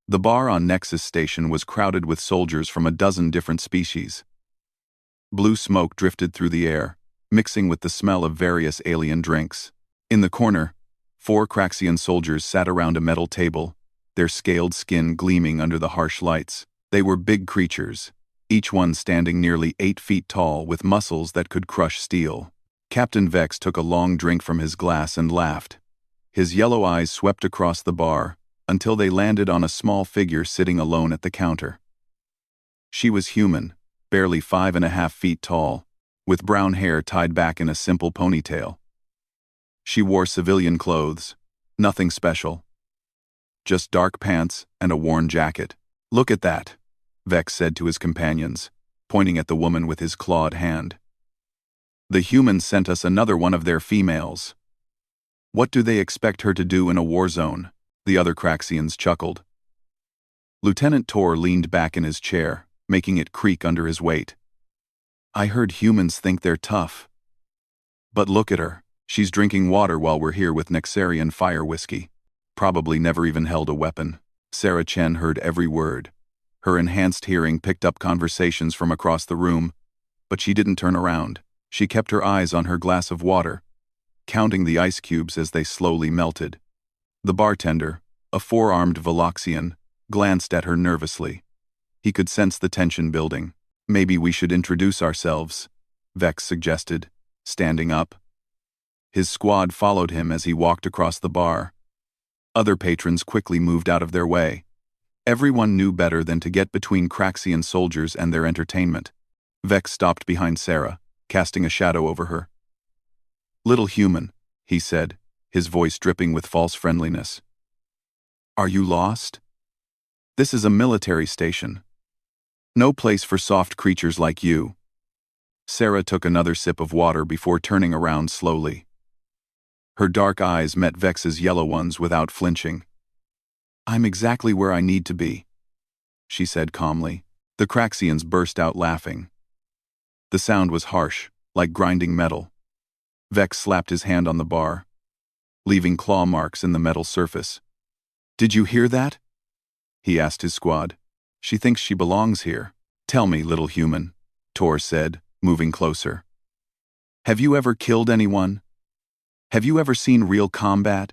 The bar on Nexus Station was crowded with soldiers from a dozen different species. Blue smoke drifted through the air, mixing with the smell of various alien drinks. In the corner, 4 Craxian soldiers sat around a metal table, their scaled skin gleaming under the harsh lights. They were big creatures, each one standing nearly 8 feet tall with muscles that could crush steel. Captain Vex took a long drink from his glass and laughed. His yellow eyes swept across the bar until they landed on a small figure sitting alone at the counter. She was human, barely 5.5 feet tall, with brown hair tied back in a simple ponytail. She wore civilian clothes, nothing special. Just dark pants and a worn jacket. "Look at that," Vex said to his companions, pointing at the woman with his clawed hand. "The humans sent us another one of their females. What do they expect her to do in a war zone?" The other Craxians chuckled. Lieutenant Tor leaned back in his chair, making it creak under his weight. "I heard humans think they're tough. But look at her. She's drinking water while we're here with Nexarian fire whiskey. Probably never even held a weapon." Sarah Chen heard every word. Her enhanced hearing picked up conversations from across the room, but she didn't turn around. She kept her eyes on her glass of water, counting the ice cubes as they slowly melted. The bartender, a 4-armed Veloxian, glanced at her nervously. He could sense the tension building. "Maybe we should introduce ourselves," Vex suggested, standing up. His squad followed him as he walked across the bar. Other patrons quickly moved out of their way. Everyone knew better than to get between Craxian soldiers and their entertainment. Vex stopped behind Sarah, casting a shadow over her. "Little human," he said, his voice dripping with false friendliness. "Are you lost? This is a military station. No place for soft creatures like you." Sarah took another sip of water before turning around slowly. Her dark eyes met Vex's yellow ones without flinching. "I'm exactly where I need to be," she said calmly. The Craxians burst out laughing. The sound was harsh, like grinding metal. Vex slapped his hand on the bar, leaving claw marks in the metal surface. "Did you hear that?" he asked his squad. "She thinks she belongs here." "Tell me, little human," Tor said, moving closer. "Have you ever killed anyone? Have you ever seen real combat?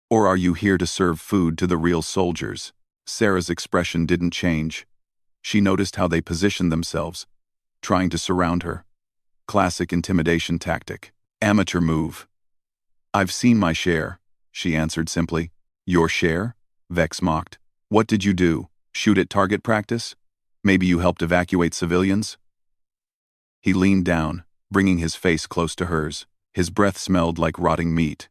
Or are you here to serve food to the real soldiers?" Sarah's expression didn't change. She noticed how they positioned themselves, trying to surround her. Classic intimidation tactic. Amateur move. "I've seen my share," she answered simply. "Your share?" Vex mocked. "What did you do? Shoot at target practice? Maybe you helped evacuate civilians?" He leaned down, bringing his face close to hers. His breath smelled like rotting meat.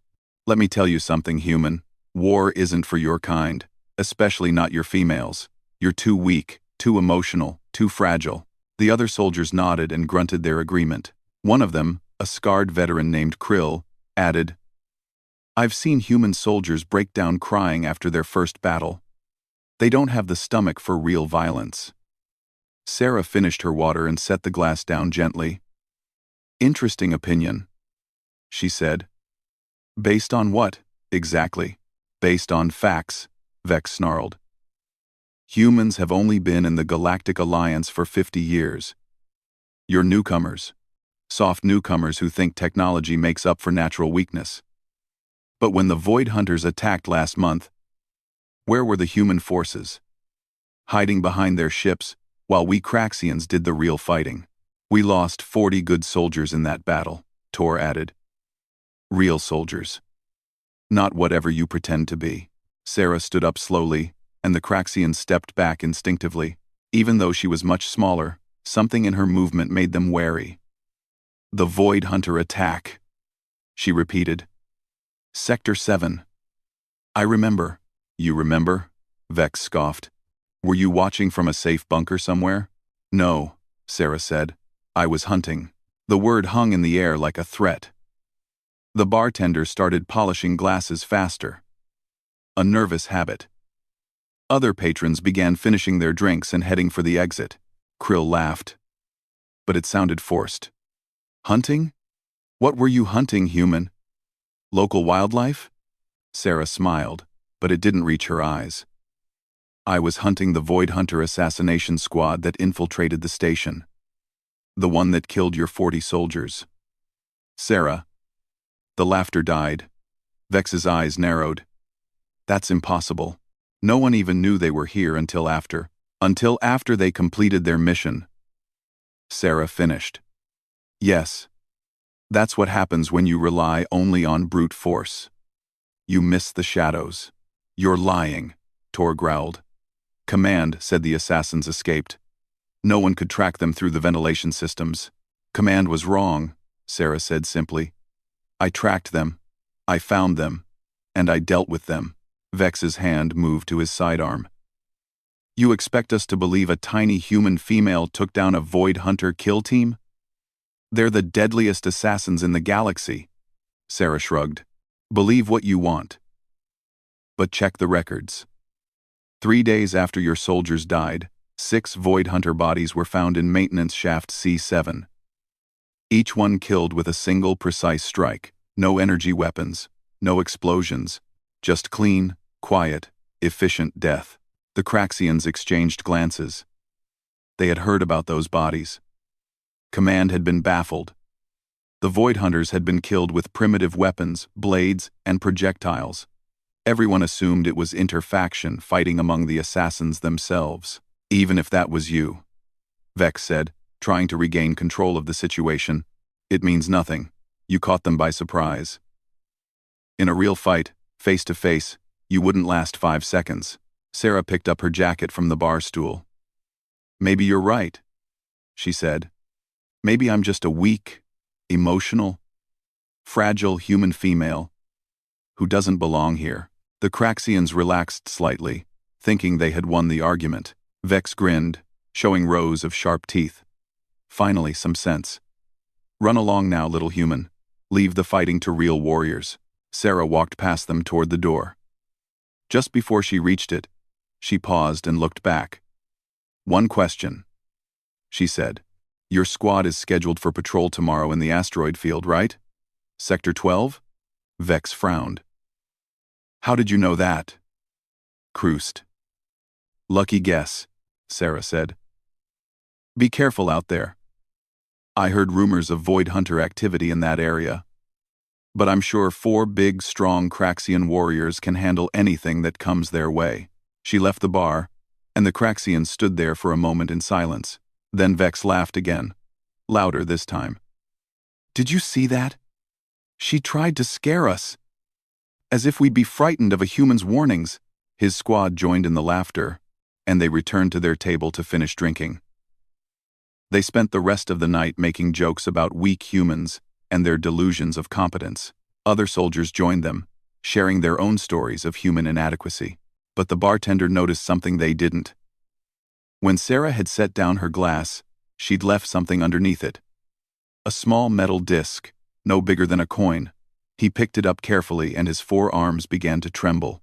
"Let me tell you something, human. War isn't for your kind, especially not your females. You're too weak, too emotional, too fragile." The other soldiers nodded and grunted their agreement. One of them, a scarred veteran named Krill, added, "I've seen human soldiers break down crying after their first battle. They don't have the stomach for real violence." Sarah finished her water and set the glass down gently. "Interesting opinion," she said. "Based on what, exactly?" "Based on facts," Vex snarled. "Humans have only been in the Galactic Alliance for 50 years. You're newcomers. Soft newcomers who think technology makes up for natural weakness. But when the Void Hunters attacked last month, where were the human forces? Hiding behind their ships, while we Craxians did the real fighting. We lost 40 good soldiers in that battle," Tor added. "Real soldiers. Not whatever you pretend to be." Sarah stood up slowly, and the Craxian stepped back instinctively. Even though she was much smaller, something in her movement made them wary. "The Void Hunter attack," she repeated. "Sector 7. I remember." "You remember?" Vex scoffed. "Were you watching from a safe bunker somewhere?" "No," Sarah said. "I was hunting." The word hung in the air like a threat. The bartender started polishing glasses faster. A nervous habit. Other patrons began finishing their drinks and heading for the exit. Krill laughed. But it sounded forced. "Hunting? What were you hunting, human? Local wildlife?" Sarah smiled, but it didn't reach her eyes. I was hunting the Void Hunter assassination squad that infiltrated the station. The one that killed your 40 soldiers. Sarah. The laughter died. Vex's eyes narrowed. That's impossible. No one even knew they were here until after. Until after they completed their mission. Sarah finished. Yes. That's what happens when you rely only on brute force. You miss the shadows. You're lying, Tor growled. Command said the assassins escaped. No one could track them through the ventilation systems. Command was wrong, Sarah said simply. I tracked them. I found them. And I dealt with them. Vex's hand moved to his sidearm. You expect us to believe a tiny human female took down a Void Hunter kill team? They're the deadliest assassins in the galaxy. Sarah shrugged. Believe what you want. But check the records. 3 days after your soldiers died, 6 Void Hunter bodies were found in maintenance shaft C7. Each one killed with a single precise strike. No energy weapons, no explosions, just clean, quiet, efficient death. The Craxians exchanged glances. They had heard about those bodies. Command had been baffled. The Void Hunters had been killed with primitive weapons, blades, and projectiles. Everyone assumed it was interfaction fighting among the assassins themselves. Even if that was you, Vex said, trying to regain control of the situation. It means nothing. You caught them by surprise. In a real fight, face to face, you wouldn't last 5 seconds. Sarah picked up her jacket from the bar stool. Maybe you're right, she said. Maybe I'm just a weak, emotional, fragile human female who doesn't belong here. The Craxians relaxed slightly, thinking they had won the argument. Vex grinned, showing rows of sharp teeth. Finally, some sense. Run along now, little human. Leave the fighting to real warriors. Sarah walked past them toward the door. Just before she reached it, she paused and looked back. One question, she said. Your squad is scheduled for patrol tomorrow in the asteroid field, right? Sector 12? Vex frowned. How did you know that? Krust. Lucky guess, Sarah said. Be careful out there. I heard rumors of Void Hunter activity in that area. But I'm sure 4 big, strong Craxian warriors can handle anything that comes their way. She left the bar, and the Craxians stood there for a moment in silence. Then Vex laughed again, louder this time. Did you see that? She tried to scare us. As if we'd be frightened of a human's warnings. His squad joined in the laughter, and they returned to their table to finish drinking. They spent the rest of the night making jokes about weak humans and their delusions of competence. Other soldiers joined them, sharing their own stories of human inadequacy. But the bartender noticed something they didn't. When Sarah had set down her glass, she'd left something underneath it. A small metal disc, no bigger than a coin. He picked it up carefully and his forearms began to tremble.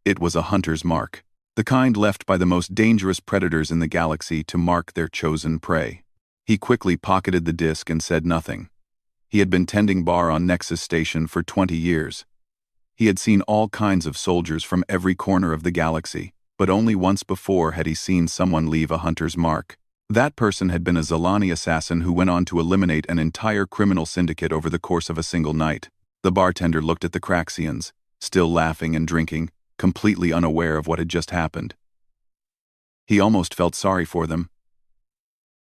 It was a hunter's mark, the kind left by the most dangerous predators in the galaxy to mark their chosen prey. He quickly pocketed the disc and said nothing. He had been tending bar on Nexus Station for 20 years. He had seen all kinds of soldiers from every corner of the galaxy, but only once before had he seen someone leave a hunter's mark. That person had been a Zalani assassin who went on to eliminate an entire criminal syndicate over the course of a single night. The bartender looked at the Craxians, still laughing and drinking, completely unaware of what had just happened. He almost felt sorry for them.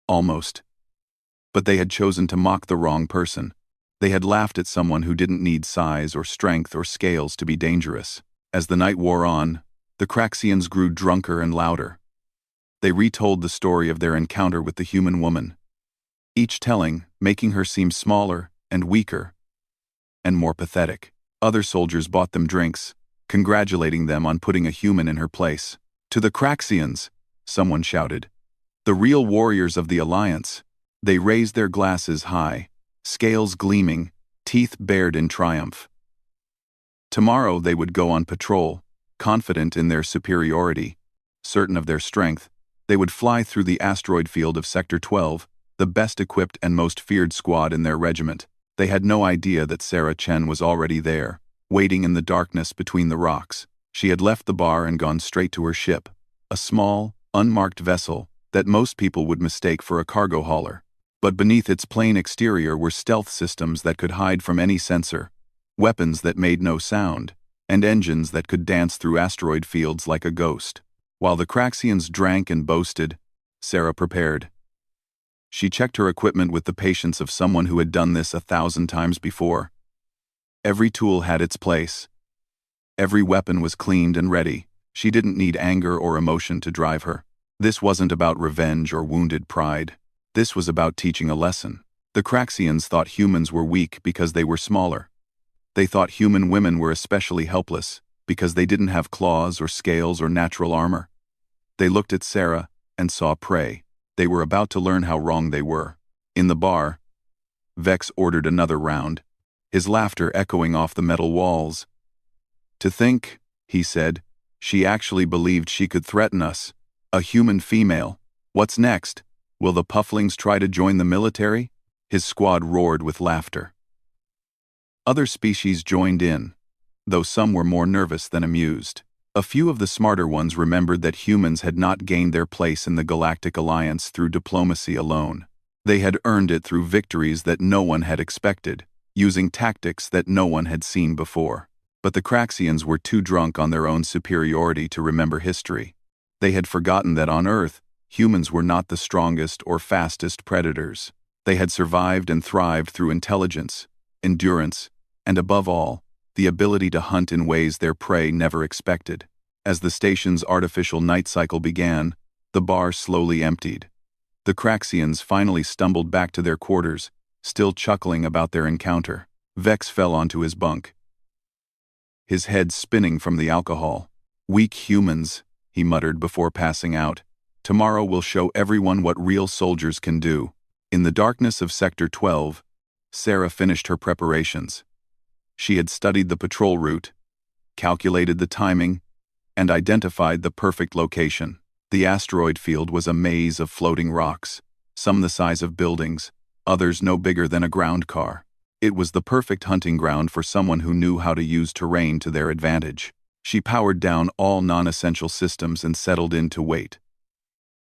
Almost. But they had chosen to mock the wrong person. They had laughed at someone who didn't need size or strength or scales to be dangerous. As the night wore on, the Craxians grew drunker and louder. They retold the story of their encounter with the human woman, each telling, making her seem smaller and weaker and more pathetic. Other soldiers bought them drinks, congratulating them on putting a human in her place. To the Craxians, someone shouted, the real warriors of the Alliance. They raised their glasses high, scales gleaming, teeth bared in triumph. Tomorrow they would go on patrol, confident in their superiority, certain of their strength. They would fly through the asteroid field of Sector 12, the best equipped and most feared squad in their regiment. They had no idea that Sarah Chen was already there, waiting in the darkness between the rocks. She had left the bar and gone straight to her ship, a small, unmarked vessel that most people would mistake for a cargo hauler. But beneath its plain exterior were stealth systems that could hide from any sensor, weapons that made no sound, and engines that could dance through asteroid fields like a ghost. While the Craxians drank and boasted, Sarah prepared. She checked her equipment with the patience of someone who had done this 1,000 times before. Every tool had its place. Every weapon was cleaned and ready. She didn't need anger or emotion to drive her. This wasn't about revenge or wounded pride. This was about teaching a lesson. The Craxians thought humans were weak because they were smaller. They thought human women were especially helpless because they didn't have claws or scales or natural armor. They looked at Sarah and saw prey. They were about to learn how wrong they were. In the bar, Vex ordered another round, his laughter echoing off the metal walls. "To think," he said, "she actually believed she could threaten us. A human female. What's next? Will the Pufflings try to join the military?" His squad roared with laughter. Other species joined in, though some were more nervous than amused. A few of the smarter ones remembered that humans had not gained their place in the Galactic Alliance through diplomacy alone. They had earned it through victories that no one had expected, using tactics that no one had seen before. But the Craxians were too drunk on their own superiority to remember history. They had forgotten that on Earth, humans were not the strongest or fastest predators. They had survived and thrived through intelligence, endurance, and above all, the ability to hunt in ways their prey never expected. As the station's artificial night cycle began, the bar slowly emptied. The Craxians finally stumbled back to their quarters, still chuckling about their encounter. Vex fell onto his bunk, his head spinning from the alcohol. "Weak humans," he muttered before passing out. "Tomorrow will show everyone what real soldiers can do." In the darkness of Sector 12, Sarah finished her preparations. She had studied the patrol route, calculated the timing, and identified the perfect location. The asteroid field was a maze of floating rocks, some the size of buildings, others no bigger than a ground car. It was the perfect hunting ground for someone who knew how to use terrain to their advantage. She powered down all non-essential systems and settled in to wait.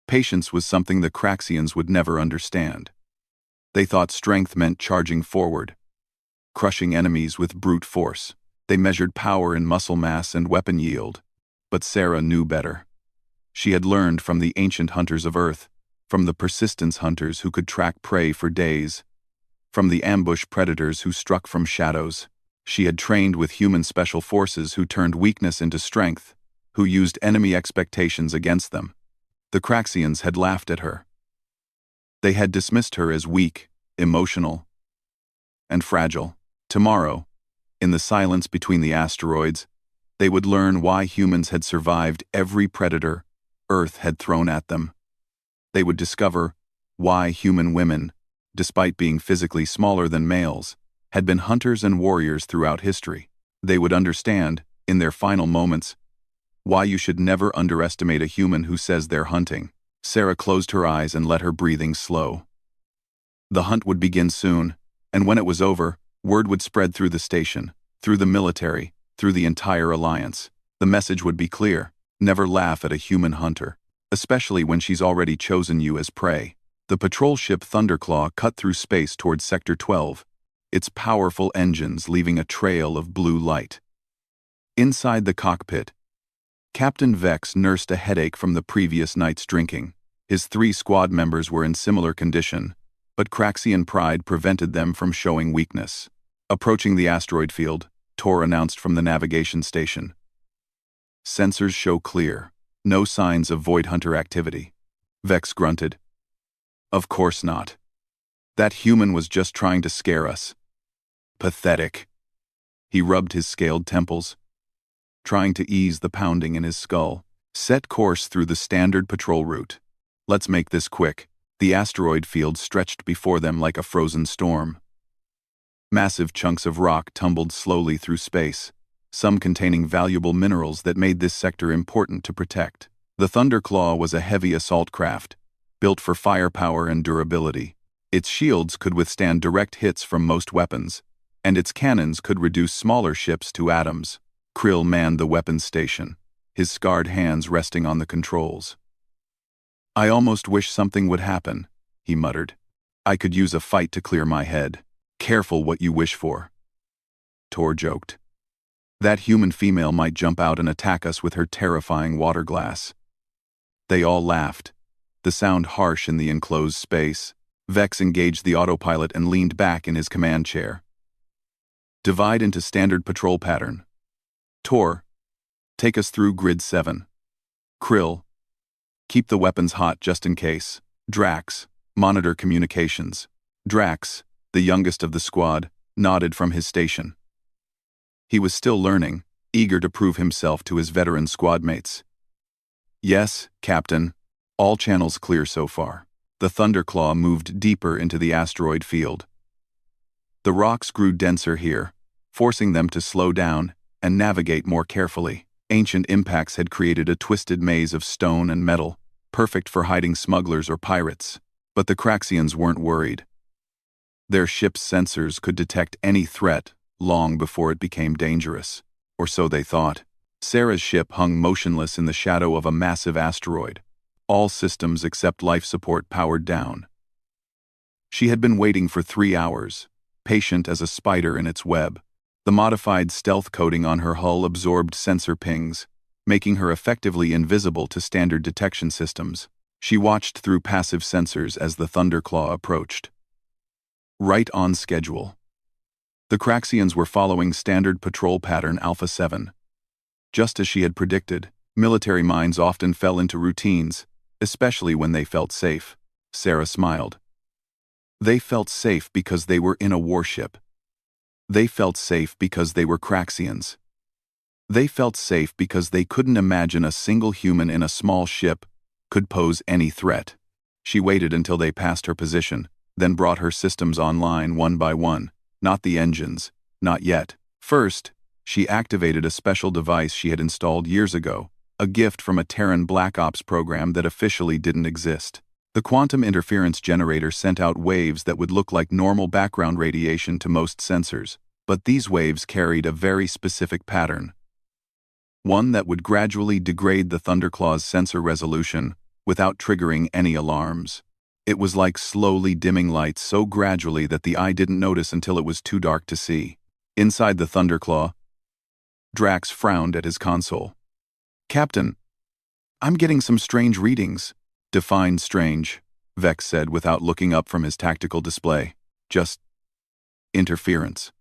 Patience was something the Craxians would never understand. They thought strength meant charging forward, crushing enemies with brute force. They measured power in muscle mass and weapon yield. But Sarah knew better. She had learned from the ancient hunters of Earth, from the persistence hunters who could track prey for days, from the ambush predators who struck from shadows. She had trained with human special forces who turned weakness into strength, who used enemy expectations against them. The Craxians had laughed at her. They had dismissed her as weak, emotional, and fragile. Tomorrow, in the silence between the asteroids, they would learn why humans had survived every predator Earth had thrown at them. They would discover why human women, despite being physically smaller than males, had been hunters and warriors throughout history. They would understand, in their final moments, why you should never underestimate a human who says they're hunting. Sarah closed her eyes and let her breathing slow. The hunt would begin soon, and when it was over, word would spread through the station, through the military, through the entire alliance. The message would be clear: never laugh at a human hunter, especially when she's already chosen you as prey. The patrol ship Thunderclaw cut through space towards Sector 12, its powerful engines leaving a trail of blue light. Inside the cockpit, Captain Vex nursed a headache from the previous night's drinking. His 3 squad members were in similar condition, but Craxian pride prevented them from showing weakness. Approaching the asteroid field, Tor announced from the navigation station. "Sensors show clear. No signs of Void Hunter activity." Vex grunted. "Of course not. That human was just trying to scare us." "Pathetic." He rubbed his scaled temples, trying to ease the pounding in his skull. "Set course through the standard patrol route. Let's make this quick." The asteroid field stretched before them like a frozen storm. Massive chunks of rock tumbled slowly through space, some containing valuable minerals that made this sector important to protect. The Thunderclaw was a heavy assault craft, built for firepower and durability. Its shields could withstand direct hits from most weapons, and its cannons could reduce smaller ships to atoms. Krill manned the weapons station, his scarred hands resting on the controls. "I almost wish something would happen," he muttered. "I could use a fight to clear my head." "Careful what you wish for," Tor joked. "That human female might jump out and attack us with her terrifying water glass." They all laughed, the sound harsh in the enclosed space. Vex engaged the autopilot and leaned back in his command chair. "Divide into standard patrol pattern. Tor, take us through grid 7. Krill, keep the weapons hot just in case. Drax, monitor communications." Drax, the youngest of the squad, nodded from his station. He was still learning, eager to prove himself to his veteran squadmates. "Yes, Captain. All channels clear so far." The Thunderclaw moved deeper into the asteroid field. The rocks grew denser here, forcing them to slow down and navigate more carefully. Ancient impacts had created a twisted maze of stone and metal, perfect for hiding smugglers or pirates. But the Craxians weren't worried. Their ship's sensors could detect any threat long before it became dangerous, or so they thought. Sarah's ship hung motionless in the shadow of a massive asteroid, all systems except life support powered down. She had been waiting for 3 hours, patient as a spider in its web. The modified stealth coating on her hull absorbed sensor pings, making her effectively invisible to standard detection systems. She watched through passive sensors as the Thunderclaw approached. Right on schedule. The Craxians were following standard patrol pattern Alpha 7. Just as she had predicted, military minds often fell into routines, especially when they felt safe. Sarah smiled. They felt safe because they were in a warship. They felt safe because they were Craxians. They felt safe because they couldn't imagine a single human in a small ship could pose any threat. She waited until they passed her position, then brought her systems online one by one. Not the engines, not yet. First, she activated a special device she had installed years ago, a gift from a Terran Black Ops program that officially didn't exist. The quantum interference generator sent out waves that would look like normal background radiation to most sensors, but these waves carried a very specific pattern. One that would gradually degrade the Thunderclaw's sensor resolution without triggering any alarms. It was like slowly dimming lights so gradually that the eye didn't notice until it was too dark to see. Inside the Thunderclaw, Drax frowned at his console. "Captain, I'm getting some strange readings." "Define strange," Vex said without looking up from his tactical display. "Just interference.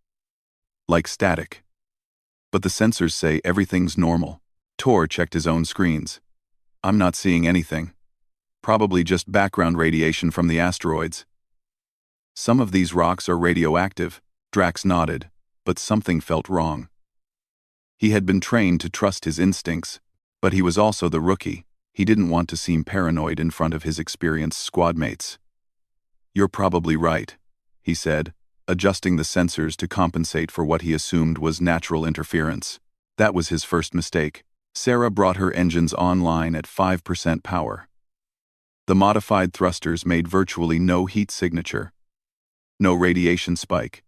Like static. But the sensors say everything's normal." Tor checked his own screens. "I'm not seeing anything. Probably just background radiation from the asteroids." "Some of these rocks are radioactive," Drax nodded, but something felt wrong. He had been trained to trust his instincts, but he was also the rookie. He didn't want to seem paranoid in front of his experienced squadmates. "You're probably right," he said, adjusting the sensors to compensate for what he assumed was natural interference. That was his first mistake. Sarah brought her engines online at 5% power. The modified thrusters made virtually no heat signature, no radiation spike.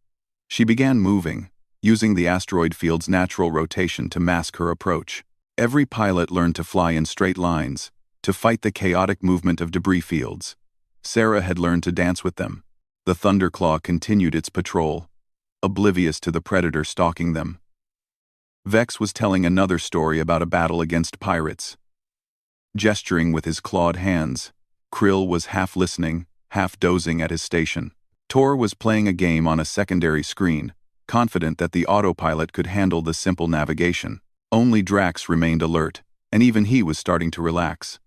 She began moving, using the asteroid field's natural rotation to mask her approach. Every pilot learned to fly in straight lines, to fight the chaotic movement of debris fields. Sarah had learned to dance with them. The Thunderclaw continued its patrol, oblivious to the predator stalking them. Vex was telling another story about a battle against pirates. Gesturing with his clawed hands, Krill was half listening, half dozing at his station. Tor was playing a game on a secondary screen, confident that the autopilot could handle the simple navigation. Only Drax remained alert, and even he was starting to relax.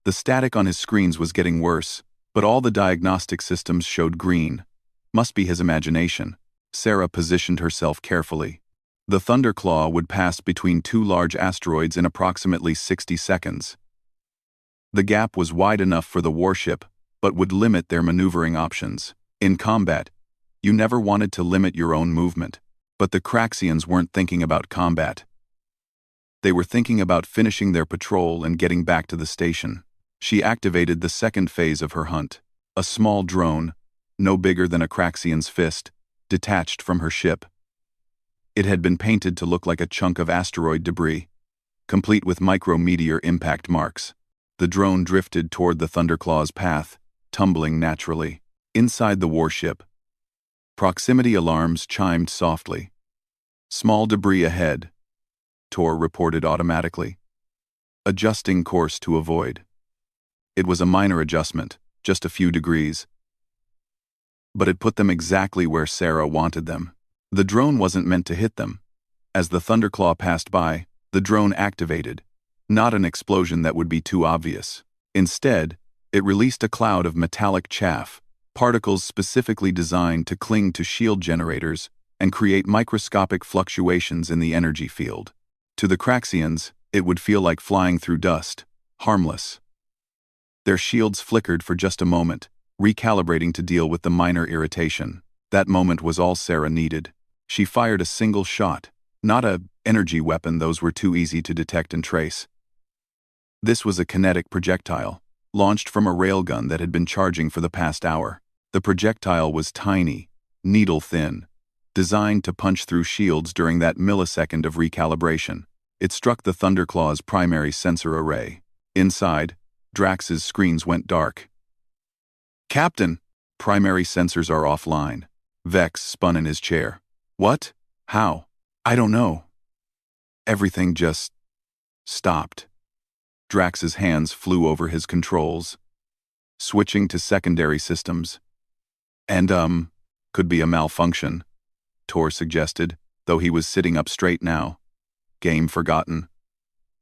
The static on his screens was getting worse, but all the diagnostic systems showed green. Must be his imagination. Sarah positioned herself carefully. The Thunderclaw would pass between 2 large asteroids in approximately 60 seconds. The gap was wide enough for the warship, but would limit their maneuvering options. In combat, you never wanted to limit your own movement. But the Craxians weren't thinking about combat. They were thinking about finishing their patrol and getting back to the station. She activated the second phase of her hunt. A small drone, no bigger than a Craxian's fist, detached from her ship. It had been painted to look like a chunk of asteroid debris. complete with micrometeor impact marks. The drone drifted toward the Thunderclaw's path, tumbling naturally. Inside the warship, proximity alarms chimed softly. Small debris ahead, Tor reported automatically, adjusting course to avoid. It was a minor adjustment, just a few degrees, but it put them exactly where Sarah wanted them. The drone wasn't meant to hit them. As the Thunderclaw passed by, the drone activated, not an explosion that would be too obvious. Instead, it released a cloud of metallic chaff, particles specifically designed to cling to shield generators and create microscopic fluctuations in the energy field. To the Craxians, it would feel like flying through dust, harmless. Their shields flickered for just a moment, recalibrating to deal with the minor irritation. That moment was all Sarah needed. She fired a single shot, not an energy weapon, those were too easy to detect and trace. This was a kinetic projectile, launched from a railgun that had been charging for the past hour. The projectile was tiny, needle-thin, designed to punch through shields during that millisecond of recalibration. It struck the Thunderclaw's primary sensor array. Inside, Drax's screens went dark. "Captain, primary sensors are offline." Vex spun in his chair. "What? How?" "I don't know. Everything just stopped." Drax's hands flew over his controls, switching to secondary systems. And, could be a malfunction," Tor suggested, though he was sitting up straight now. "Game forgotten.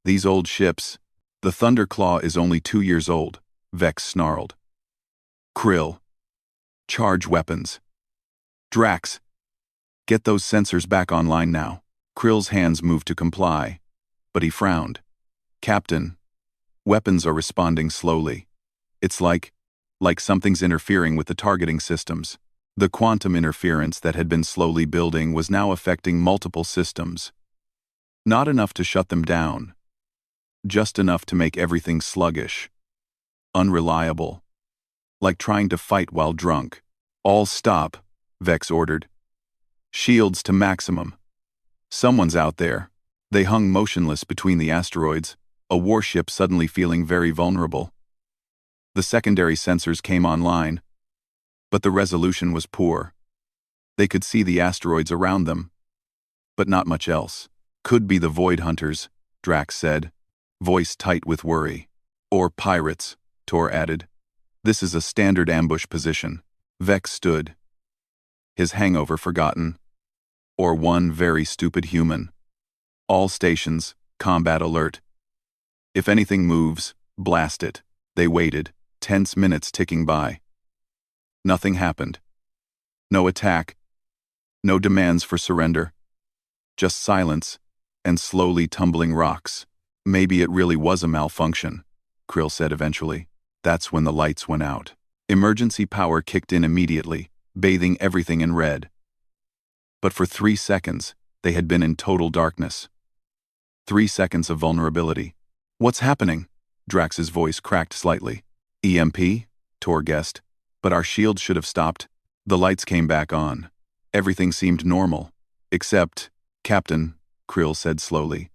These old ships. The Thunderclaw is only 2 years old," Vex snarled. "Krill. Charge weapons. Drax. Get those sensors back online now." Krill's hands moved to comply, but he frowned. "Captain, weapons are responding slowly. It's like something's interfering with the targeting systems." The quantum interference that had been slowly building was now affecting multiple systems. Not enough to shut them down, just enough to make everything sluggish, unreliable, like trying to fight while drunk. "All stop," Vex ordered. "Shields to maximum. Someone's out there." They hung motionless between the asteroids, a warship suddenly feeling very vulnerable. The secondary sensors came online, but the resolution was poor. They could see the asteroids around them, but not much else. "Could be the Void Hunters," Drax said, voice tight with worry. "Or pirates," Tor added. "This is a standard ambush position." Vex stood, his hangover forgotten. "Or one very stupid human. All stations, combat alert. If anything moves, blast it." They waited, tense minutes ticking by. Nothing happened. No attack. No demands for surrender. Just silence and slowly tumbling rocks. "Maybe it really was a malfunction," Krill said eventually. That's when the lights went out. Emergency power kicked in immediately, bathing everything in red. But for 3 seconds, they had been in total darkness. 3 seconds of vulnerability. "What's happening?" Drax's voice cracked slightly. "EMP?" Tor guessed. "But our shields should have stopped." The lights came back on. Everything seemed normal. "Except, Captain," Krill said slowly.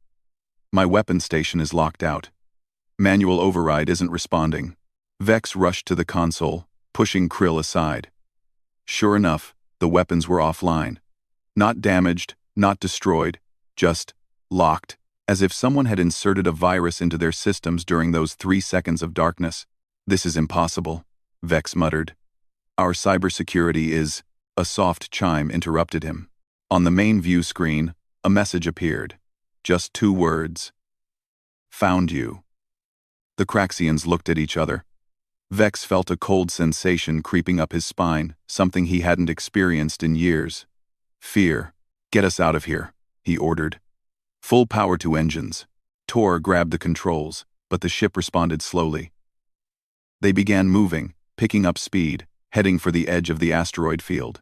"My weapon station is locked out. Manual override isn't responding." Vex rushed to the console, pushing Krill aside. Sure enough, the weapons were offline. Not damaged, not destroyed, just locked, as if someone had inserted a virus into their systems during those 3 seconds of darkness. "This is impossible," Vex muttered. "Our cybersecurity is—" A soft chime interrupted him. On the main view screen, a message appeared. Just 2 words. "Found you." The Craxians looked at each other. Vex felt a cold sensation creeping up his spine, something he hadn't experienced in years. "Fear. Get us out of here," he ordered. "Full power to engines." Tor grabbed the controls, but the ship responded slowly. They began moving, picking up speed, heading for the edge of the asteroid field.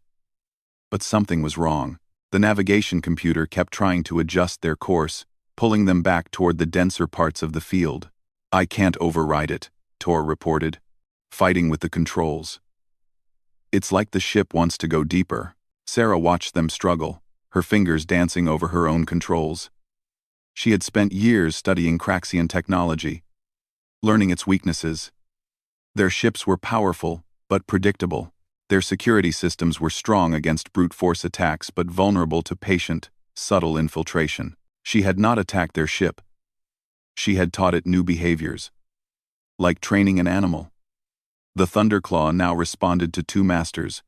But something was wrong. The navigation computer kept trying to adjust their course, pulling them back toward the denser parts of the field. "I can't override it," Tor reported, fighting with the controls. "It's like the ship wants to go deeper." Sarah watched them struggle, her fingers dancing over her own controls. She had spent years studying Craxian technology, learning its weaknesses. Their ships were powerful, but predictable. Their security systems were strong against brute force attacks but vulnerable to patient, subtle infiltration. She had not attacked their ship. She had taught it new behaviors, like training an animal. The Thunderclaw now responded to two masters,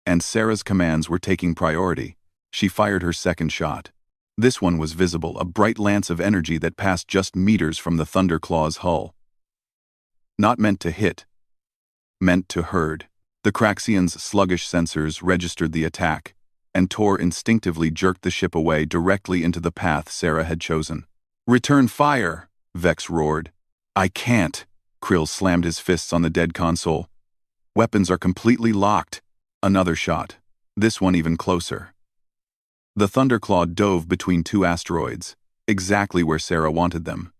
and Sarah's commands were taking priority. She fired her second shot. This one was visible, a bright lance of energy that passed just meters from the Thunderclaw's hull. Not meant to hit, meant to herd. The Craxian's sluggish sensors registered the attack, and Tor instinctively jerked the ship away directly into the path Sarah had chosen. "Return fire!" Vex roared. "I can't." Krill slammed his fists on the dead console. "Weapons are completely locked." Another shot, this one even closer. The Thunderclaw dove between two asteroids, exactly where Sarah wanted them.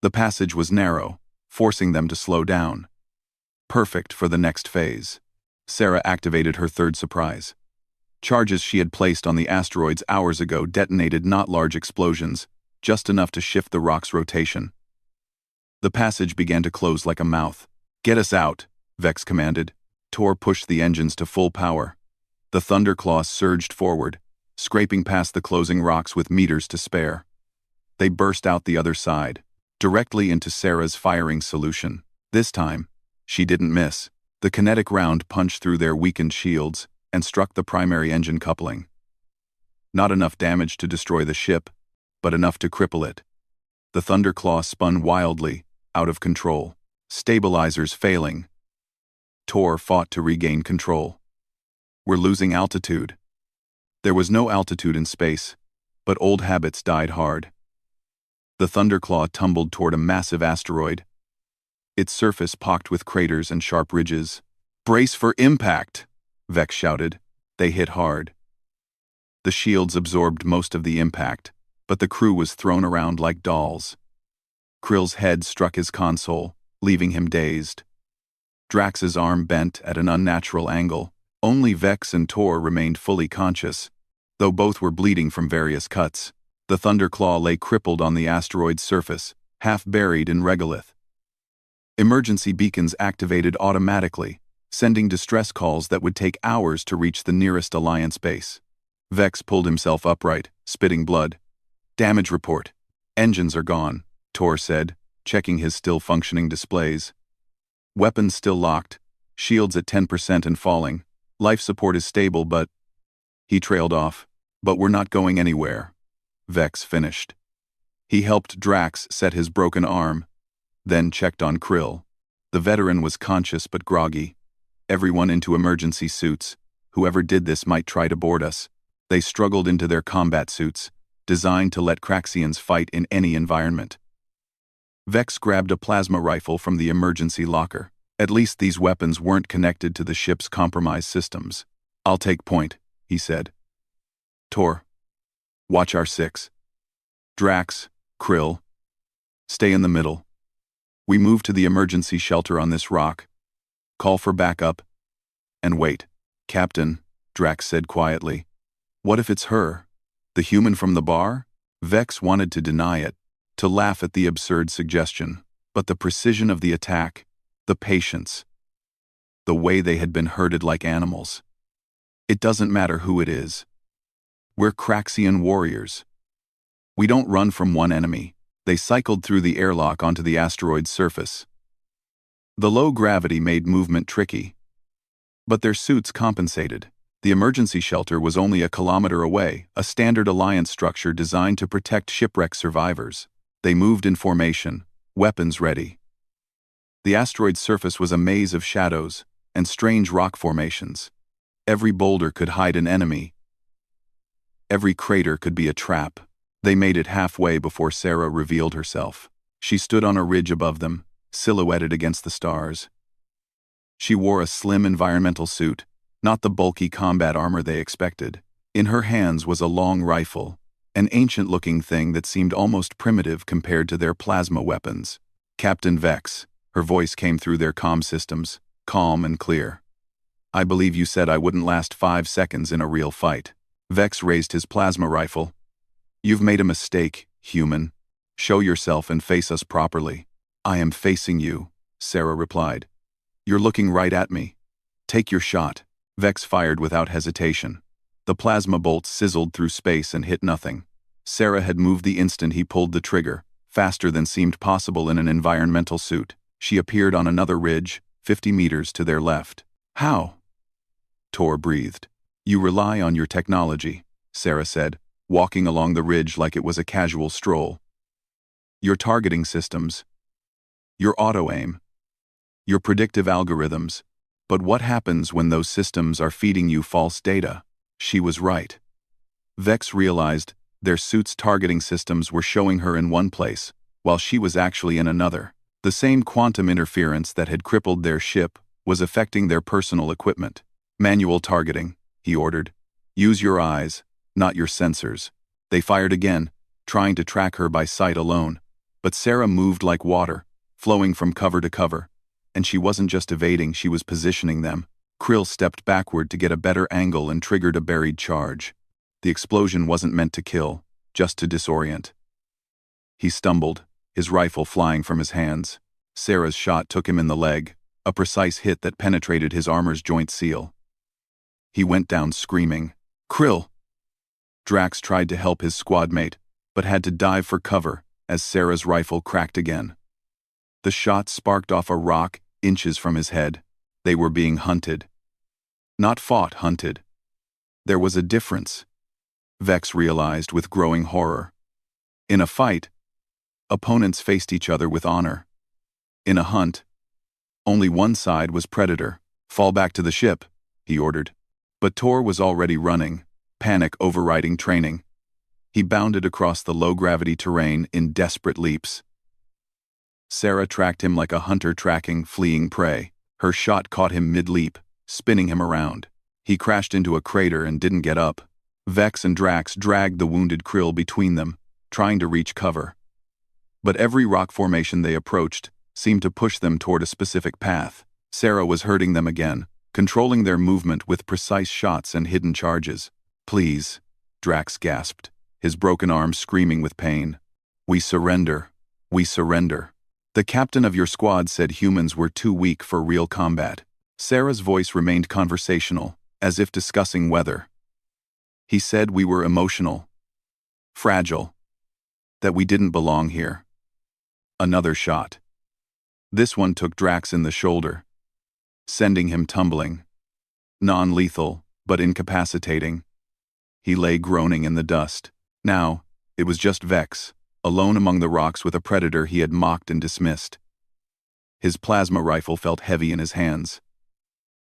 The passage was narrow, forcing them to slow down. Perfect for the next phase. Sarah activated her third surprise. Charges she had placed on the asteroids hours ago detonated not large explosions, just enough to shift the rock's rotation. The passage began to close like a mouth. "Get us out," Vex commanded. Tor pushed the engines to full power. The Thunderclaw surged forward, scraping past the closing rocks with meters to spare. They burst out the other side, directly into Sarah's firing solution. This time, she didn't miss. The kinetic round punched through their weakened shields and struck the primary engine coupling. Not enough damage to destroy the ship, but enough to cripple it. The Thunderclaw spun wildly, out of control, stabilizers failing. Tor fought to regain control. "We're losing altitude." There was no altitude in space, but old habits died hard. The Thunderclaw tumbled toward a massive asteroid. Its surface pocked with craters and sharp ridges. "Brace for impact!" Vex shouted. They hit hard. The shields absorbed most of the impact, but the crew was thrown around like dolls. Krill's head struck his console, leaving him dazed. Drax's arm bent at an unnatural angle. Only Vex and Tor remained fully conscious, though both were bleeding from various cuts. The Thunderclaw lay crippled on the asteroid's surface, half buried in regolith. Emergency beacons activated automatically, sending distress calls that would take hours to reach the nearest Alliance base. Vex pulled himself upright, spitting blood. "Damage report. Engines are gone," Tor said, checking his still-functioning displays. "Weapons still locked, shields at 10% and falling. Life support is stable, but..." He trailed off. "But we're not going anywhere," Vex finished. He helped Drax set his broken arm, then checked on Krill. The veteran was conscious but groggy. "Everyone into emergency suits. Whoever did this might try to board us." They struggled into their combat suits, designed to let Craxians fight in any environment. Vex grabbed a plasma rifle from the emergency locker. At least these weapons weren't connected to the ship's compromised systems. "I'll take point," he said. "Tor, watch our six. Drax, Krill, stay in the middle. We move to the emergency shelter on this rock. Call for backup. And wait." "Captain," Drax said quietly. "What if it's her? The human from the bar?" Vex wanted to deny it, to laugh at the absurd suggestion, but the precision of the attack, the patience, the way they had been herded like animals. "It doesn't matter who it is. We're Craxian warriors. We don't run from one enemy." They cycled through the airlock onto the asteroid's surface. The low gravity made movement tricky, but their suits compensated. The emergency shelter was only a kilometer away, a standard Alliance structure designed to protect shipwreck survivors. They moved in formation, weapons ready. The asteroid's surface was a maze of shadows and strange rock formations. Every boulder could hide an enemy. Every crater could be a trap. They made it halfway before Sarah revealed herself. She stood on a ridge above them, silhouetted against the stars. She wore a slim environmental suit, not the bulky combat armor they expected. In her hands was a long rifle, an ancient-looking thing that seemed almost primitive compared to their plasma weapons. "Captain Vex," her voice came through their comm systems, calm and clear. "I believe you said I wouldn't last 5 seconds in a real fight." Vex raised his plasma rifle. "You've made a mistake," human. Show yourself and face us properly. I am facing you, Sarah replied. You're looking right at me. Take your shot. Vex fired without hesitation. The plasma bolt sizzled through space and hit nothing. Sarah had moved the instant he pulled the trigger, faster than seemed possible in an environmental suit. She appeared on another ridge, 50 meters to their left. How? Tor breathed. You rely on your technology, Sarah said, walking along the ridge like it was a casual stroll. Your targeting systems. Your auto-aim. Your predictive algorithms. But what happens when those systems are feeding you false data? She was right. Vex realized their suit's targeting systems were showing her in one place, while she was actually in another. The same quantum interference that had crippled their ship was affecting their personal equipment. Manual targeting, he ordered. Use your eyes, not your sensors. They fired again, trying to track her by sight alone. But Sarah moved like water, flowing from cover to cover. And she wasn't just evading, she was positioning them. Krill stepped backward to get a better angle and triggered a buried charge. The explosion wasn't meant to kill, just to disorient. He stumbled, his rifle flying from his hands. Sarah's shot took him in the leg, a precise hit that penetrated his armor's joint seal. He went down screaming, Krill! Drax tried to help his squadmate, but had to dive for cover as Sarah's rifle cracked again. The shot sparked off a rock inches from his head. They were being hunted. Not fought, hunted. There was a difference, Vex realized with growing horror. In a fight, opponents faced each other with honor. In a hunt, only one side was predator. Fall back to the ship, he ordered. But Tor was already running, panic overriding training. He bounded across the low-gravity terrain in desperate leaps. Sarah tracked him like a hunter tracking fleeing prey. Her shot caught him mid-leap, spinning him around. He crashed into a crater and didn't get up. Vex and Drax dragged the wounded Krill between them, trying to reach cover. But every rock formation they approached seemed to push them toward a specific path. Sarah was hurting them again, controlling their movement with precise shots and hidden charges. Please, Drax gasped, his broken arm screaming with pain. We surrender. We surrender. The captain of your squad said humans were too weak for real combat. Sarah's voice remained conversational, as if discussing weather. He said we were emotional, fragile, that we didn't belong here. Another shot. This one took Drax in the shoulder, sending him tumbling. Non-lethal, but incapacitating. He lay groaning in the dust. Now, it was just Vex, alone among the rocks with a predator he had mocked and dismissed. His plasma rifle felt heavy in his hands.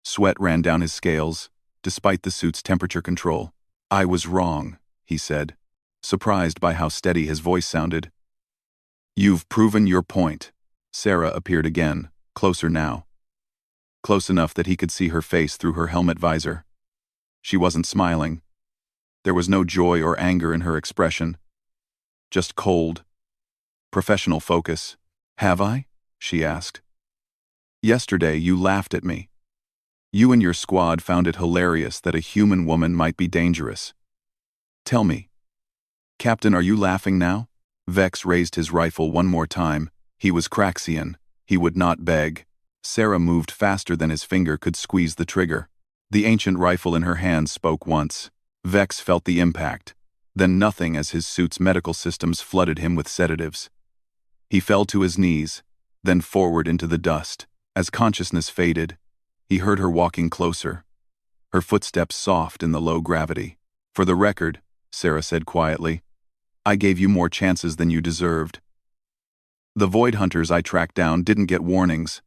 Sweat ran down his scales, despite the suit's temperature control. I was wrong, he said, surprised by how steady his voice sounded. You've proven your point. Sarah appeared again, closer now. Close enough that he could see her face through her helmet visor. She wasn't smiling. There was no joy or anger in her expression. Just cold, professional focus. Have I? She asked. Yesterday you laughed at me. You and your squad found it hilarious that a human woman might be dangerous. Tell me, Captain, are you laughing now? Vex raised his rifle one more time. He was Craxian. He would not beg. Sarah moved faster than his finger could squeeze the trigger. The ancient rifle in her hand spoke once. Vex felt the impact, then nothing as his suit's medical systems flooded him with sedatives. He fell to his knees, then forward into the dust. As consciousness faded, he heard her walking closer, her footsteps soft in the low gravity. For the record, Sarah said quietly, I gave you more chances than you deserved. The Void Hunters I tracked down didn't get warnings.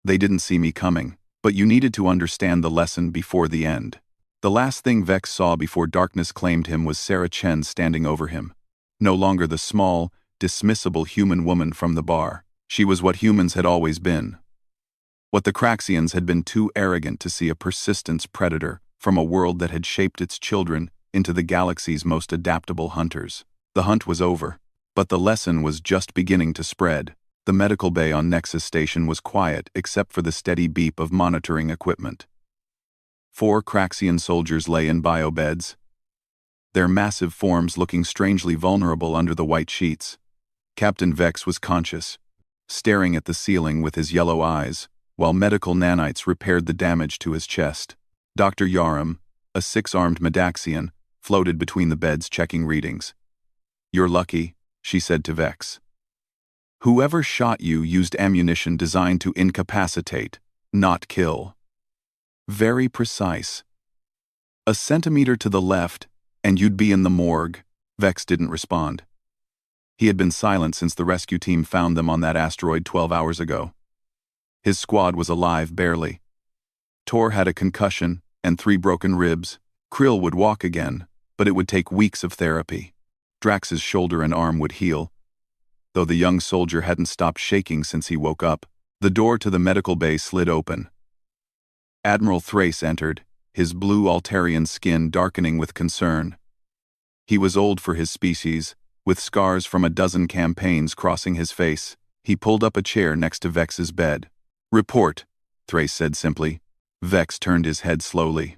They didn't see me coming, but you needed to understand the lesson before the end. The last thing Vex saw before darkness claimed him was Sarah Chen standing over him. No longer the small, dismissible human woman from the bar. She was what humans had always been. What the Craxians had been too arrogant to see, a persistence predator from a world that had shaped its children into the galaxy's most adaptable hunters. The hunt was over, but the lesson was just beginning to spread. The medical bay on Nexus Station was quiet except for the steady beep of monitoring equipment. 4 Craxian soldiers lay in biobeds, their massive forms looking strangely vulnerable under the white sheets. Captain Vex was conscious, staring at the ceiling with his yellow eyes, while medical nanites repaired the damage to his chest. Dr. Yaram, a six-armed Madaxian, floated between the beds checking readings. "You're lucky," she said to Vex. "Whoever shot you used ammunition designed to incapacitate, not kill. Very precise. A centimeter to the left, and you'd be in the morgue." Vex didn't respond. He had been silent since the rescue team found them on that asteroid 12 hours ago. His squad was alive barely. Tor had a concussion and 3 broken ribs. Krill would walk again, but it would take weeks of therapy. Drax's shoulder and arm would heal, though the young soldier hadn't stopped shaking since he woke up. The door to the medical bay slid open. Admiral Thrace entered, his blue Altarian skin darkening with concern. He was old for his species, with scars from a dozen campaigns crossing his face. He pulled up a chair next to Vex's bed. "Report," Thrace said simply. Vex turned his head slowly.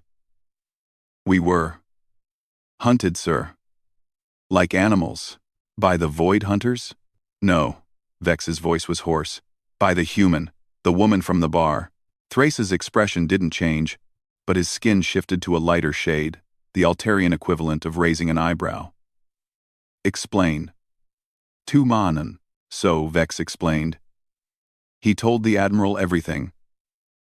"We were hunted, sir." "Like animals? By the Void Hunters?" "No." Vex's voice was hoarse. "By the human, the woman from the bar." Thrace's expression didn't change, but his skin shifted to a lighter shade, the Altarian equivalent of raising an eyebrow. "Explain." "Tu Manan." So, Vex explained. He told the Admiral everything.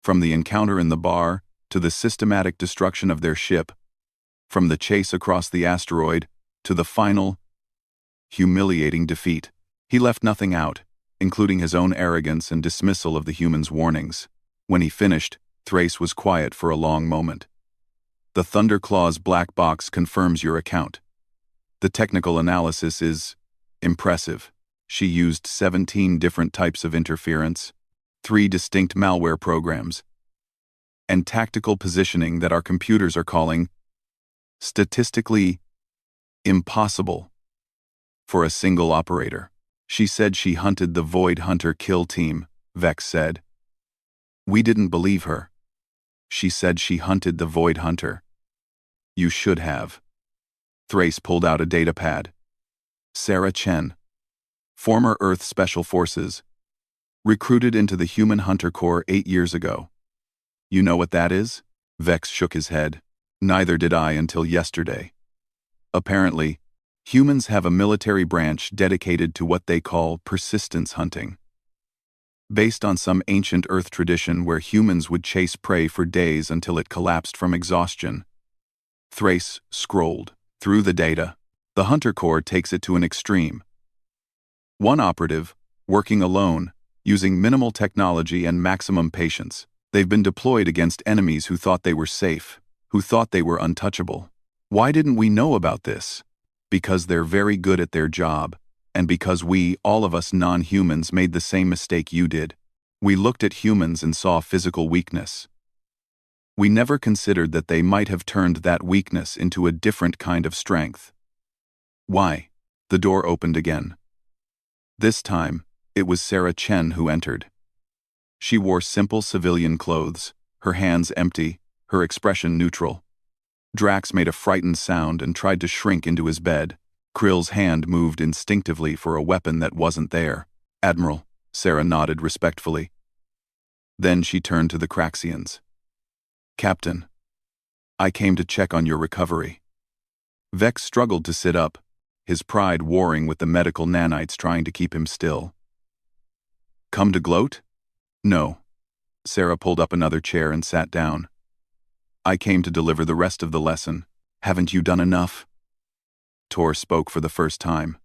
From the encounter in the bar, to the systematic destruction of their ship. From the chase across the asteroid, to the final, humiliating defeat. He left nothing out, including his own arrogance and dismissal of the humans' warnings. When he finished, Thrace was quiet for a long moment. "The Thunderclaw's black box confirms your account. The technical analysis is impressive. She used 17 different types of interference, 3 distinct malware programs, and tactical positioning that our computers are calling statistically impossible for a single operator." "She said she hunted the Void Hunter kill team," Vex said. "We didn't believe her. She said she hunted the Void Hunter." "You should have." Thrace pulled out a data pad. "Sarah Chen, former Earth Special Forces, recruited into the Human Hunter Corps 8 years ago. You know what that is?" Vex shook his head. "Neither did I until yesterday. Apparently, humans have a military branch dedicated to what they call persistence hunting. Based on some ancient Earth tradition where humans would chase prey for days until it collapsed from exhaustion." Thrace scrolled through the data. "The Hunter Corps takes it to an extreme. One operative, working alone, using minimal technology and maximum patience. They've been deployed against enemies who thought they were safe, who thought they were untouchable. Why didn't we know about this? Because they're very good at their job, and because we, all of us non-humans, made the same mistake you did. We looked at humans and saw physical weakness. We never considered that they might have turned that weakness into a different kind of strength." "Why?" The door opened again. This time, it was Sarah Chen who entered. She wore simple civilian clothes, her hands empty, her expression neutral. Drax made a frightened sound and tried to shrink into his bed. Krill's hand moved instinctively for a weapon that wasn't there. "Admiral," Sarah nodded respectfully. Then she turned to the Craxians. "Captain, I came to check on your recovery." Vex struggled to sit up, his pride warring with the medical nanites trying to keep him still. "Come to gloat?" "No." Sarah pulled up another chair and sat down. "I came to deliver the rest of the lesson. Haven't you done enough?" Tor spoke for the first time,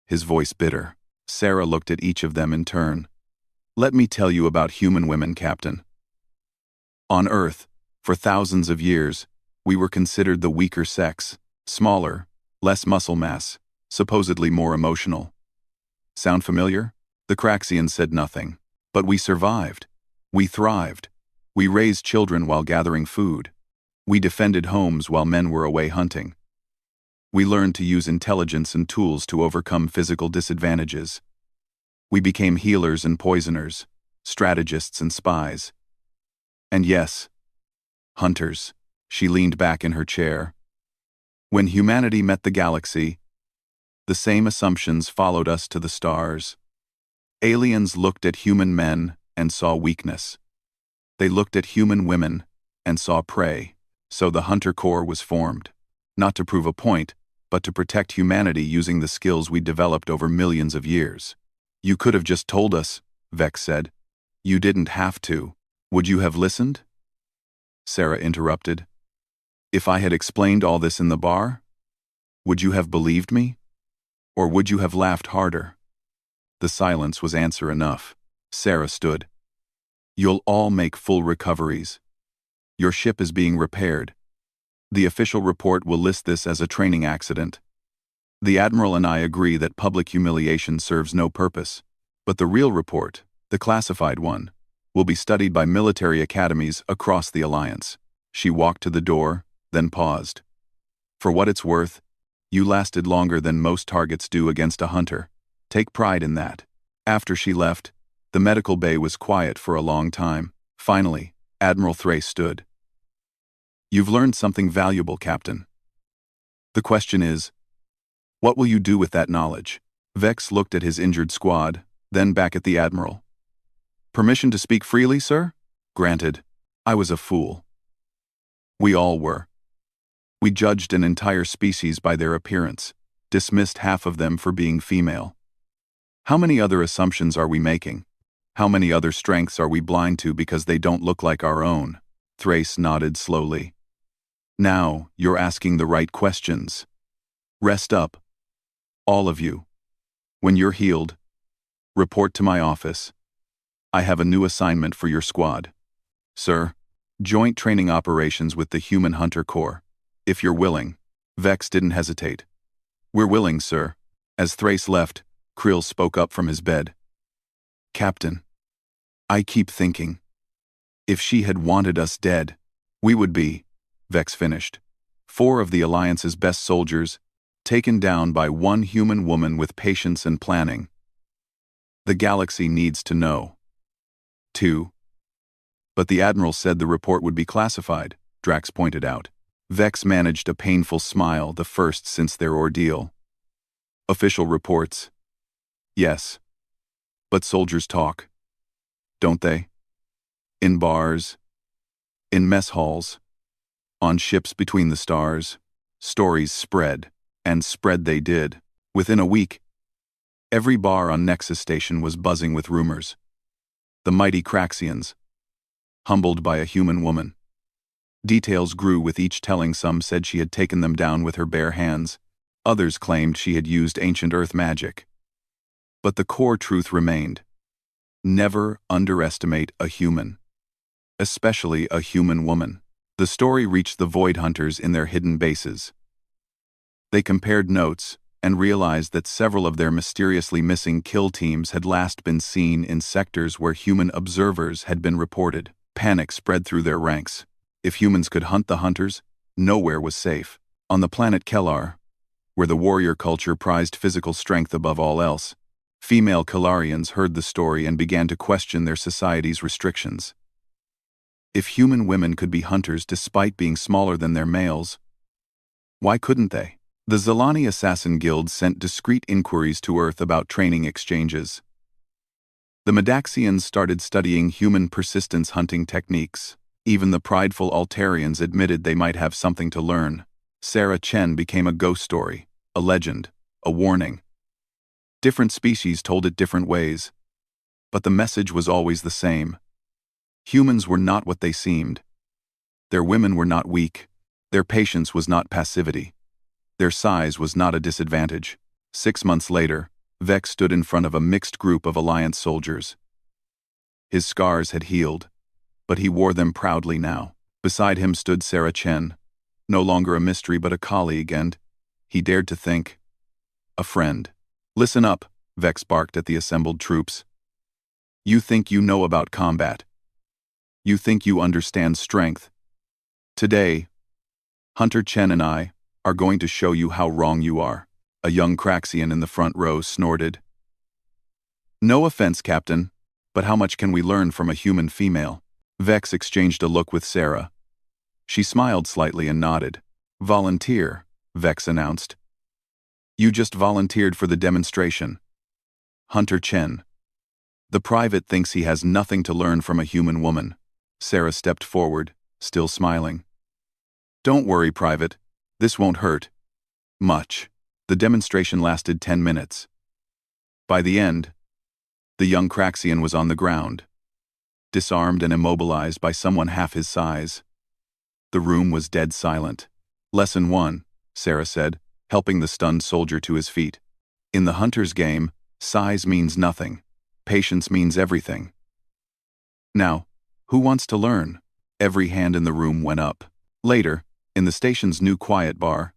his voice bitter. Sarah looked at each of them in turn. "Let me tell you about human women, Captain. On Earth, for thousands of years, we were considered the weaker sex, smaller, less muscle mass, supposedly more emotional. Sound familiar?" The Craxian said nothing. "But we survived. We thrived. We raised children while gathering food. We defended homes while men were away hunting. We learned to use intelligence and tools to overcome physical disadvantages. We became healers and poisoners, strategists and spies. And yes, hunters." She leaned back in her chair. When humanity met the galaxy, the same assumptions followed us to the stars. Aliens looked at human men and saw weakness. They looked at human women and saw prey. So the Hunter Corps was formed, not to prove a point, but to protect humanity using the skills we developed over millions of years. You could have just told us, Vex said. You didn't have to. Would you have listened? Sarah interrupted. If I had explained all this in the bar, would you have believed me? Or would you have laughed harder? The silence was answer enough. Sarah stood. You'll all make full recoveries. Your ship is being repaired. The official report will list this as a training accident. The Admiral and I agree that public humiliation serves no purpose, but the real report, the classified one, will be studied by military academies across the Alliance. She walked to the door, then paused. For what it's worth, you lasted longer than most targets do against a hunter. Take pride in that. After she left, the medical bay was quiet for a long time. Finally, Admiral Thrace stood. You've learned something valuable, Captain. The question is, what will you do with that knowledge? Vex looked at his injured squad, then back at the Admiral. Permission to speak freely, sir? Granted. I was a fool. We all were. We judged an entire species by their appearance, dismissed half of them for being female. How many other assumptions are we making? How many other strengths are we blind to because they don't look like our own? Thrace nodded slowly. Now, you're asking the right questions. Rest up. All of you. When you're healed, report to my office. I have a new assignment for your squad. Sir, joint training operations with the Human Hunter Corps. If you're willing. Vex didn't hesitate. We're willing, sir. As Thrace left, Krill spoke up from his bed. Captain, I keep thinking, if she had wanted us dead, we would be, Vex finished. 4 of the Alliance's best soldiers, taken down by one human woman with patience and planning. The galaxy needs to know. 2. But the Admiral said the report would be classified, Drax pointed out. Vex managed a painful smile, the first since their ordeal. Official reports. Yes. But soldiers talk. Don't they? In bars. In mess halls. On ships between the stars. Stories spread. And spread they did. Within a week, every bar on Nexus Station was buzzing with rumors. The mighty Craxians. Humbled by a human woman. Details grew with each telling. Some said she had taken them down with her bare hands. Others claimed she had used ancient Earth magic. But the core truth remained. Never underestimate a human. Especially a human woman. The story reached the Void Hunters in their hidden bases. They compared notes and realized that several of their mysteriously missing kill teams had last been seen in sectors where human observers had been reported. Panic spread through their ranks. If humans could hunt the hunters, nowhere was safe. On the planet Kellar, where the warrior culture prized physical strength above all else, female Kellarians heard the story and began to question their society's restrictions. If human women could be hunters despite being smaller than their males, why couldn't they? The Zilani Assassin Guild sent discreet inquiries to Earth about training exchanges. The Madaxians started studying human persistence hunting techniques. Even the prideful Altarians admitted they might have something to learn. Sarah Chen became a ghost story, a legend, a warning. Different species told it different ways, but the message was always the same. Humans were not what they seemed. Their women were not weak. Their patience was not passivity. Their size was not a disadvantage. 6 months later, Vex stood in front of a mixed group of Alliance soldiers. His scars had healed, but he wore them proudly now. Beside him stood Sarah Chen, no longer a mystery but a colleague and, he dared to think, a friend. Listen up, Vex barked at the assembled troops. You think you know about combat. You think you understand strength. Today, Hunter Chen and I are going to show you how wrong you are. A young Craxian in the front row snorted. No offense, Captain, but how much can we learn from a human female? Vex exchanged a look with Sarah. She smiled slightly and nodded. Volunteer, Vex announced. You just volunteered for the demonstration. Hunter Chen. The private thinks he has nothing to learn from a human woman. Sarah stepped forward, still smiling. Don't worry, Private. This won't hurt much. The demonstration lasted 10 minutes. By the end, the young Craxian was on the ground, disarmed and immobilized by someone half his size. The room was dead silent. Lesson 1, Sarah said, helping the stunned soldier to his feet. In the hunter's game, size means nothing. Patience means everything. Now, who wants to learn? Every hand in the room went up. Later, in the station's new quiet bar,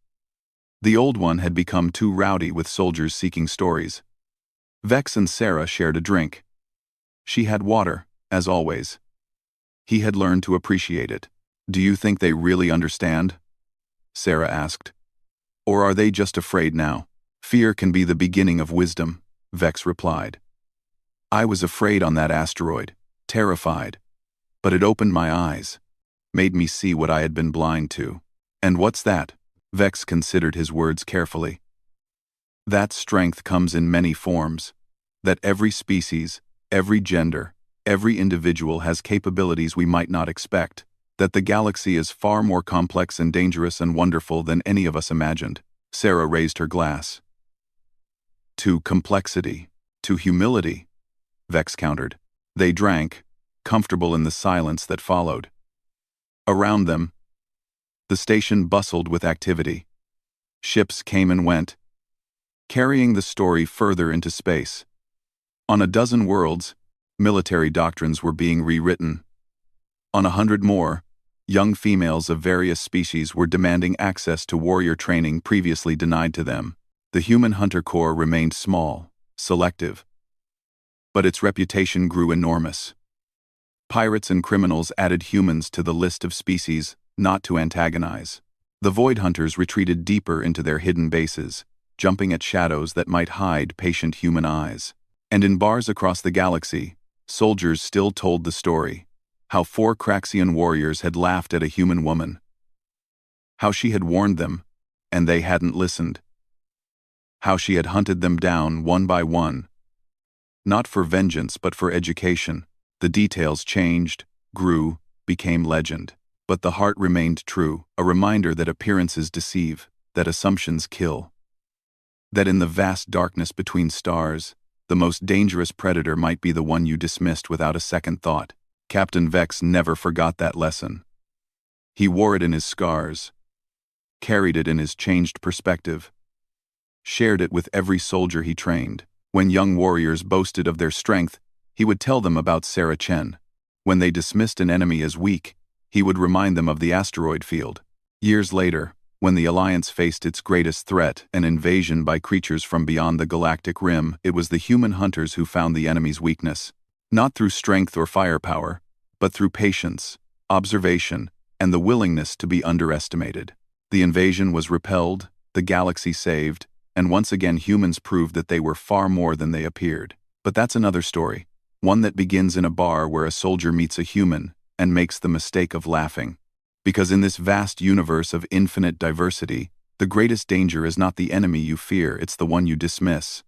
the old one had become too rowdy with soldiers seeking stories. Vex and Sarah shared a drink. She had water, as always. He had learned to appreciate it. Do you think they really understand? Sarah asked. Or are they just afraid now? Fear can be the beginning of wisdom, Vex replied. I was afraid on that asteroid, terrified. But it opened my eyes, made me see what I had been blind to. And what's that? Vex considered his words carefully. That strength comes in many forms. That every species, every gender, every individual has capabilities we might not expect. That the galaxy is far more complex and dangerous and wonderful than any of us imagined. Sarah raised her glass. To complexity, to humility, Vex countered. They drank, comfortable in the silence that followed. Around them, the station bustled with activity. Ships came and went, carrying the story further into space. On a dozen worlds, military doctrines were being rewritten. On 100 more, young females of various species were demanding access to warrior training previously denied to them. The human hunter corps remained small, selective, but its reputation grew enormous. Pirates and criminals added humans to the list of species not to antagonize. The void hunters retreated deeper into their hidden bases, jumping at shadows that might hide patient human eyes. And in bars across the galaxy, soldiers still told the story. How 4 Craxian warriors had laughed at a human woman. How she had warned them, and they hadn't listened. How she had hunted them down one by one. Not for vengeance but for education. The details changed, grew, became legend. But the heart remained true, a reminder that appearances deceive, that assumptions kill. That in the vast darkness between stars, the most dangerous predator might be the one you dismissed without a second thought. Captain Vex never forgot that lesson. He wore it in his scars, carried it in his changed perspective, shared it with every soldier he trained. When young warriors boasted of their strength, he would tell them about Sarah Chen. When they dismissed an enemy as weak, he would remind them of the asteroid field. Years later, when the Alliance faced its greatest threat, an invasion by creatures from beyond the galactic rim, it was the human hunters who found the enemy's weakness. Not through strength or firepower, but through patience, observation, and the willingness to be underestimated. The invasion was repelled, the galaxy saved, and once again humans proved that they were far more than they appeared. But that's another story, one that begins in a bar where a soldier meets a human and makes the mistake of laughing. Because in this vast universe of infinite diversity, the greatest danger is not the enemy you fear, it's the one you dismiss.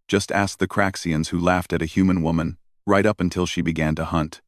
Just ask the Craxians who laughed at a human woman, right up until she began to hunt.